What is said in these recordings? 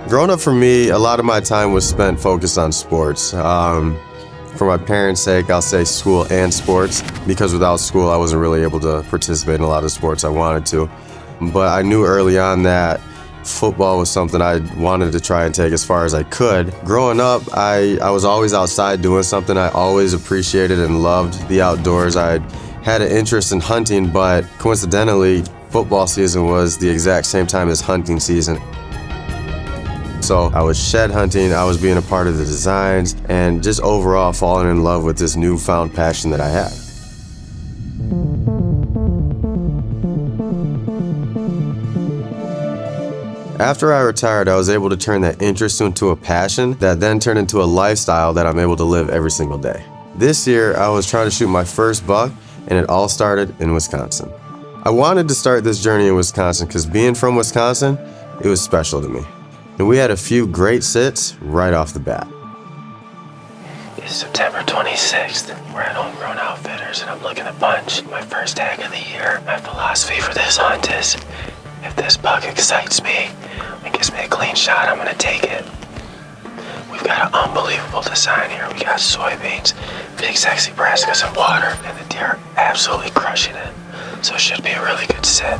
Growing up for me, a lot of my time was spent focused on sports. For my parents' sake, I'll say school and sports, because without school, I wasn't really able to participate in a lot of sports I wanted to. But I knew early on that football was something I wanted to try and take as far as I could. Growing up, I was always outside doing something. I always appreciated and loved the outdoors. I had an interest in hunting, but coincidentally, football season was the exact same time as hunting season. So I was shed hunting, I was being a part of the designs, and just overall falling in love with this newfound passion that I had. After I retired, I was able to turn that interest into a passion that then turned into a lifestyle that I'm able to live every single day. This year, I was trying to shoot my first buck, and it all started in Wisconsin. I wanted to start this journey in Wisconsin because being from Wisconsin, it was special to me. And we had a few great sits right off the bat. It's September 26th. We're at Homegrown Outfitters and I'm looking to punch my first tag of the year. My philosophy for this hunt is, if this buck excites me and gives me a clean shot, I'm gonna take it. We've got an unbelievable design here. We got soybeans, big sexy brassicas and water, and the deer are absolutely crushing it. So it should be a really good sit.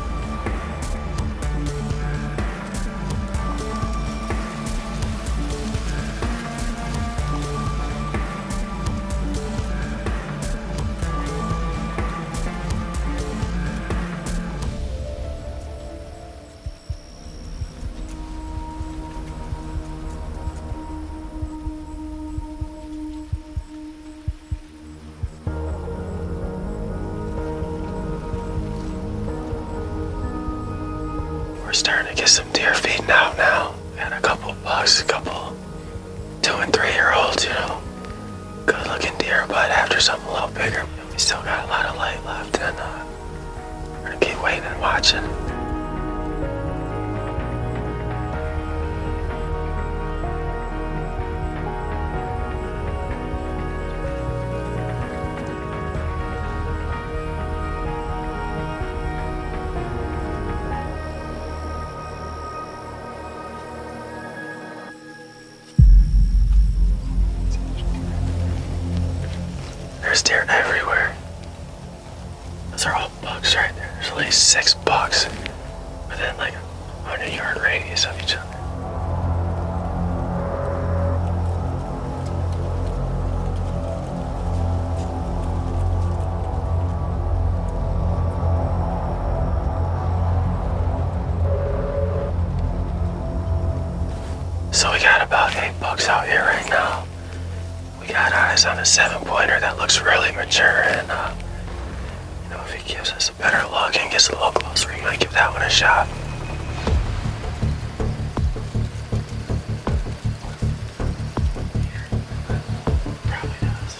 We're starting to get some deer feeding out now. Got a couple bucks, a couple 2 and 3 year olds, good looking deer, but after something a little bigger. We still got a lot of light left, and we're gonna keep waiting and watching. There's deer everywhere. Those are all bucks right there. There's at least 6 bucks within like a 100-yard radius of each other. So we got about 8 bucks out here right now. We got eyes on a 7-pointer that looks really mature, and if he gives us a better look and gets a little closer, we might give that one a shot. Probably does.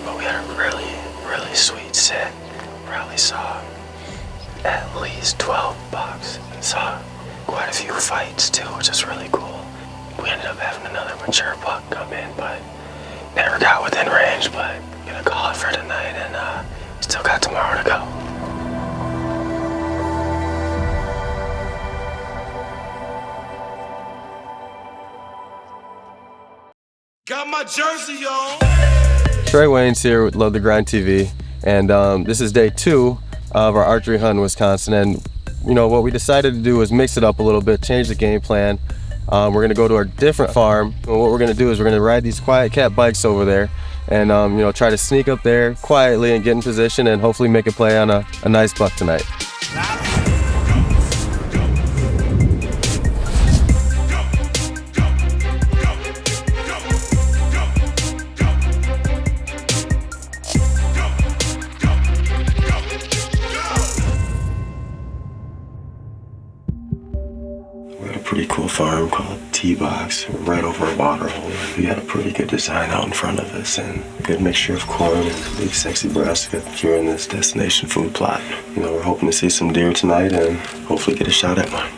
But we had a really, really sweet sit. Probably saw at least 12 bucks and saw quite a few fights too, which is really cool. We ended up having another mature buck come in, but never got within range. But gonna call it for tonight, and still got tomorrow to go. Got my jersey on. Trae Waynes here with Love the Grind TV, and this is day 2 of our archery hunt in Wisconsin. And what we decided to do was mix it up a little bit, change the game plan. We're gonna go to a different farm, and what we're gonna do is we're gonna ride these Quiet Cat bikes over there, and try to sneak up there quietly and get in position, and hopefully make a play on a nice buck tonight. pretty cool farm called T-Box, right over a water hole. We got a pretty good design out in front of us and a good mixture of corn and big sexy brassica here in this destination food plot. You know, we're hoping to see some deer tonight and hopefully get a shot at one.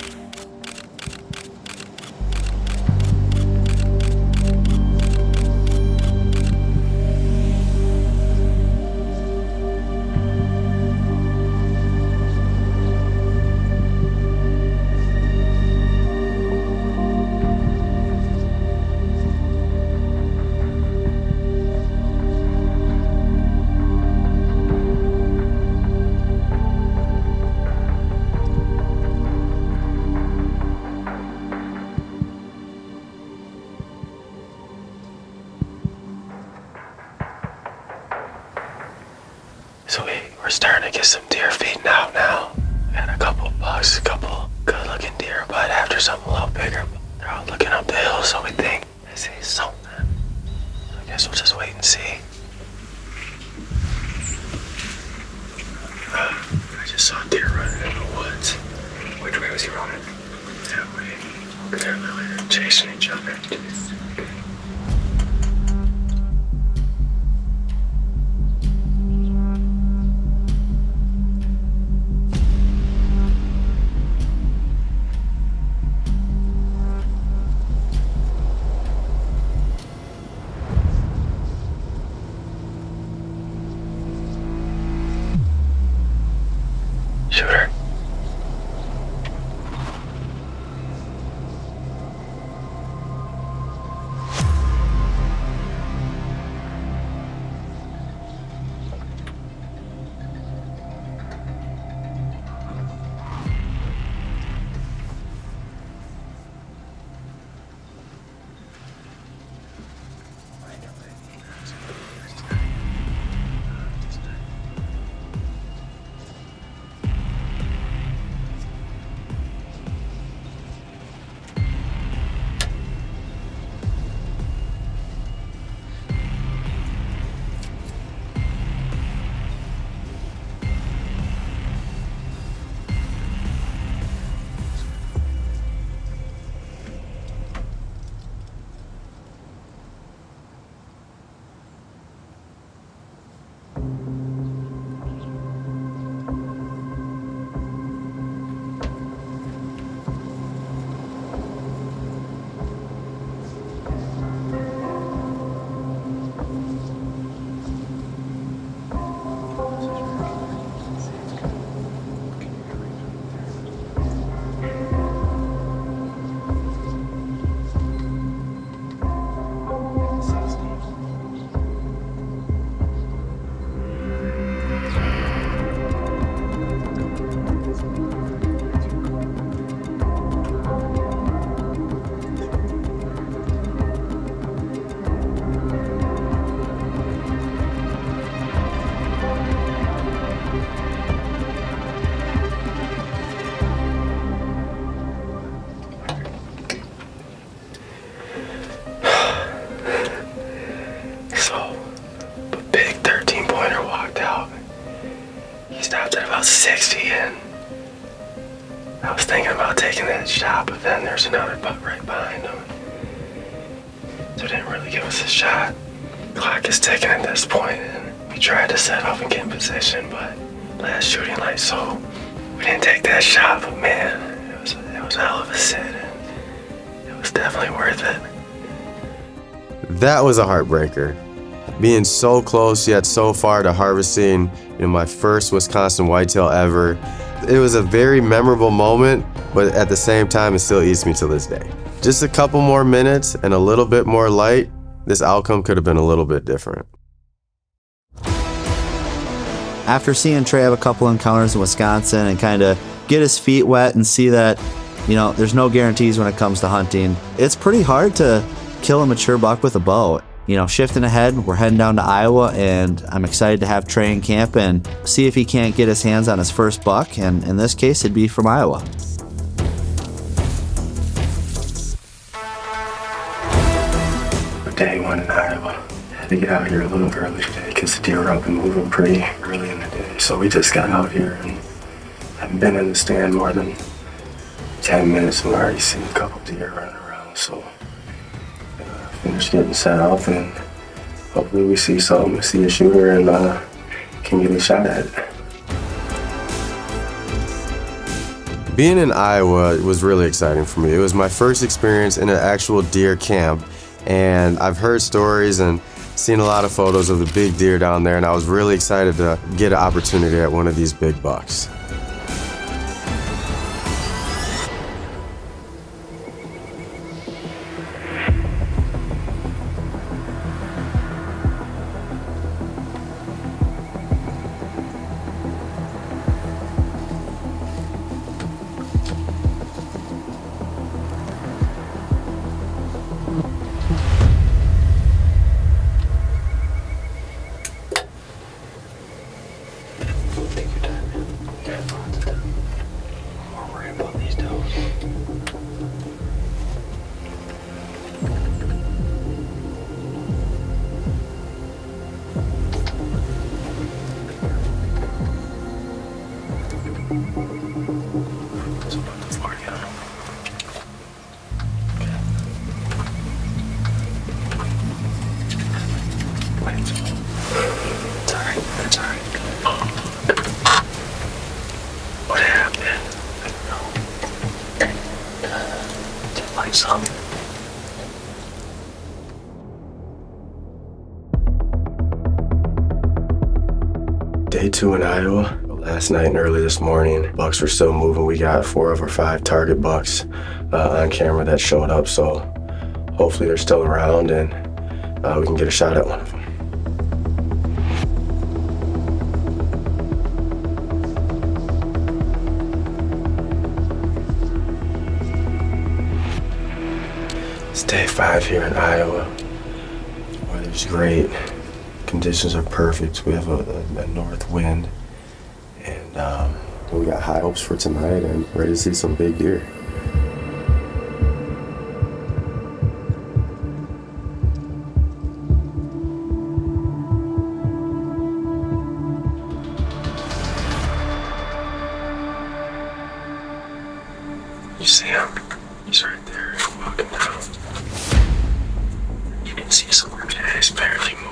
So we're starting to get some deer feeding out now. Got a couple bucks, a couple good looking deer, but after something a little bigger. They're all looking up the hill, so we think I see something. I guess we'll just wait and see. I just saw a deer running in the woods. Which way was he running? That way. Apparently they're chasing each other. Shooter. Stopped at about 60 and I was thinking about taking that shot, but then there's another buck right behind him. So it didn't really give us a shot. Clock is ticking at this point and we tried to set up and get in position, but last shooting light, so we didn't take that shot, but man, it was a hell of a sit and it was definitely worth it. That was a heartbreaker. Being so close yet so far to harvesting, my first Wisconsin whitetail ever. It was a very memorable moment, but at the same time, it still eats me to this day. Just a couple more minutes and a little bit more light, this outcome could have been a little bit different. After seeing Trae have a couple encounters in Wisconsin and kind of get his feet wet and see that, there's no guarantees when it comes to hunting, it's pretty hard to kill a mature buck with a bow. Shifting ahead, we're heading down to Iowa, and I'm excited to have Trae in camp and see if he can't get his hands on his first buck, and in this case, it'd be from Iowa. Day one in Iowa. Had to get out here a little early today because the deer were up and moving pretty early in the day. So we just got out here and haven't been in the stand more than 10 minutes and we already seen a couple deer running around, so finish getting set up and hopefully we see something, see a shooter and can get a shot at it. Being in Iowa was really exciting for me. It was my first experience in an actual deer camp, and I've heard stories and seen a lot of photos of the big deer down there, and I was really excited to get an opportunity at one of these big bucks. Day 2 in Iowa. Last night and early this morning, bucks were still moving. We got 4 of our 5 target bucks on camera that showed up, so hopefully they're still around and we can get a shot at one of them. It's day 5 here in Iowa. Weather's great. Conditions are perfect. We have a north wind, and we got high hopes for tonight and ready to see some big deer. You see him? He's right there, walking down. You can see some of his barely moving.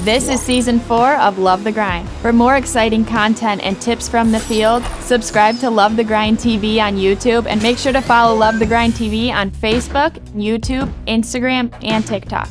This is season 4 of Love the Grind. For more exciting content and tips from the field, subscribe to Love the Grind TV on YouTube and make sure to follow Love the Grind TV on Facebook, YouTube, Instagram, and TikTok.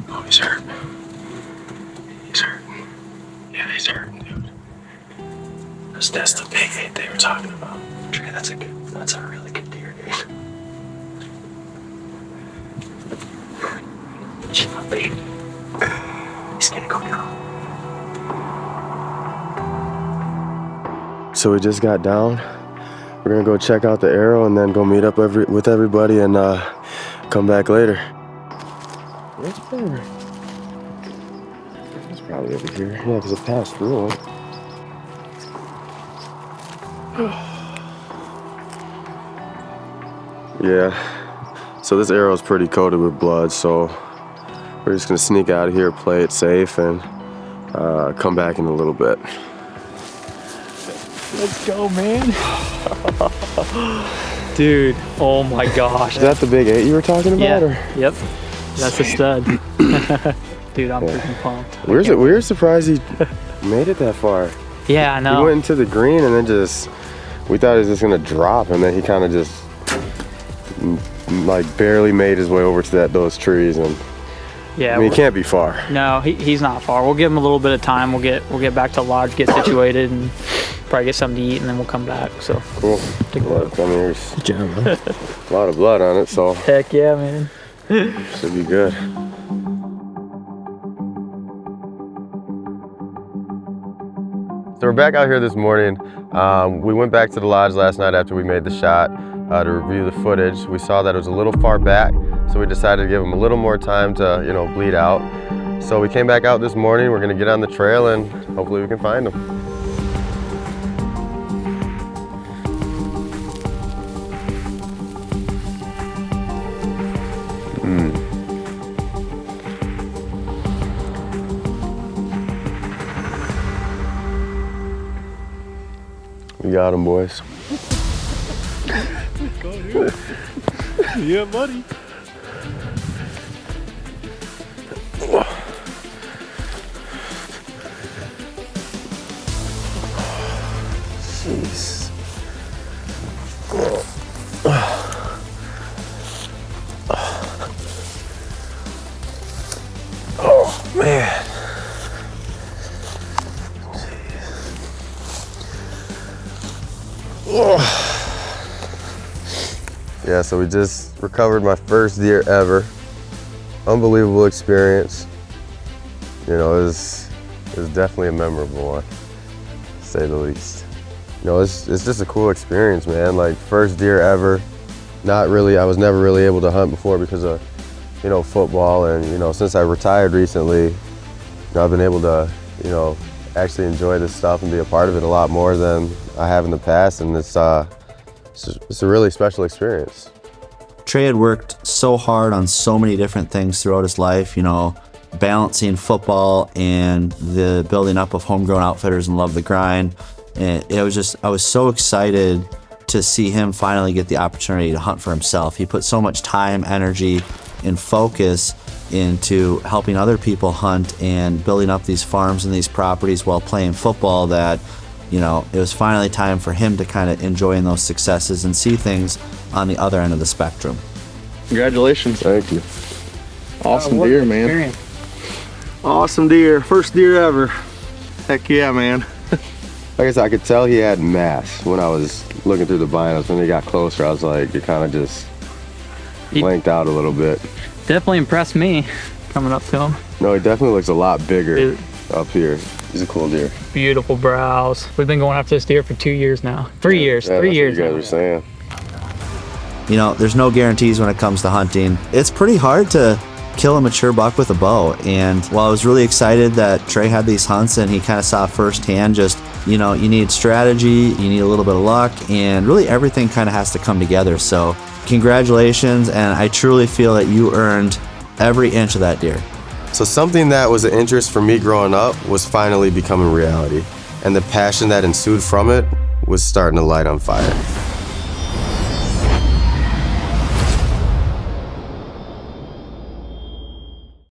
Oh, he's hurt. He's hurt. Yeah, he's hurt, dude. That's the big 8 they were talking about. Trae, that's a really good deer, dude. Choppy. He's gonna go down. So we just got down. We're gonna go check out the arrow and then go meet up with everybody and come back later. Where's Bear? It's probably over here. Yeah, because it passed through him. Yeah. So this arrow is pretty coated with blood, so we're just gonna sneak out of here, play it safe, and come back in a little bit. Let's go, man. Dude, oh my gosh. Is that the big 8 you were talking about? Yeah, Or? yep. That's a stud. Dude, I'm freaking pumped. We were surprised he made it that far. Yeah, I know. He went into the green and then we thought he was just gonna drop, and then he kind of just like barely made his way over to those trees, and Yeah, I mean, he can't be far. No, he's not far. We'll give him a little bit of time. We'll get back to lodge, get situated, and probably get something to eat, and then we'll come back. So Cool. take a look. I mean, there's a lot of blood on it, so Heck yeah, man. should be good. So we're back out here this morning. We went back to the lodge last night after we made the shot to review the footage. We saw that it was a little far back, so we decided to give him a little more time to, bleed out. So we came back out this morning. We're gonna get on the trail and hopefully we can find him. We got him, boys. Yeah, buddy. Jeez. Oh, man. Yeah, so we just recovered my first deer ever. Unbelievable experience. It was definitely a memorable one, to say the least. It's just a cool experience, man. Like, first deer ever. I was never really able to hunt before because of, football, and since I retired recently, I've been able to, actually enjoy this stuff and be a part of it a lot more than I have in the past, and it's a really special experience. Trae had worked so hard on so many different things throughout his life, balancing football and the building up of Homegrown Outfitters and Love the Grind. And I was so excited to see him finally get the opportunity to hunt for himself. He put so much time, energy, and focus into helping other people hunt and building up these farms and these properties while playing football that, it was finally time for him to kind of enjoy those successes and see things on the other end of the spectrum. Congratulations. Thank you. Awesome What deer, an man. experience. Awesome deer. First deer ever. Heck yeah, man. Like I said, I could tell he had mass when I was looking through the binos. When he got closer, I was like, it kind of just blanked out a little bit. Definitely impressed me coming up to him. No, he definitely looks a lot bigger up here. He's a cool deer. Beautiful brows. We've been going after this deer for 2 years now. 3 years. Yeah, 3 that's years what you now. guys are saying. There's no guarantees when it comes to hunting. It's pretty hard to kill a mature buck with a bow. And while I was really excited that Trae had these hunts and he kind of saw firsthand just, you need strategy, you need a little bit of luck, and really everything kind of has to come together. So congratulations, and I truly feel that you earned every inch of that deer. So something that was an interest for me growing up was finally becoming reality. And the passion that ensued from it was starting to light on fire.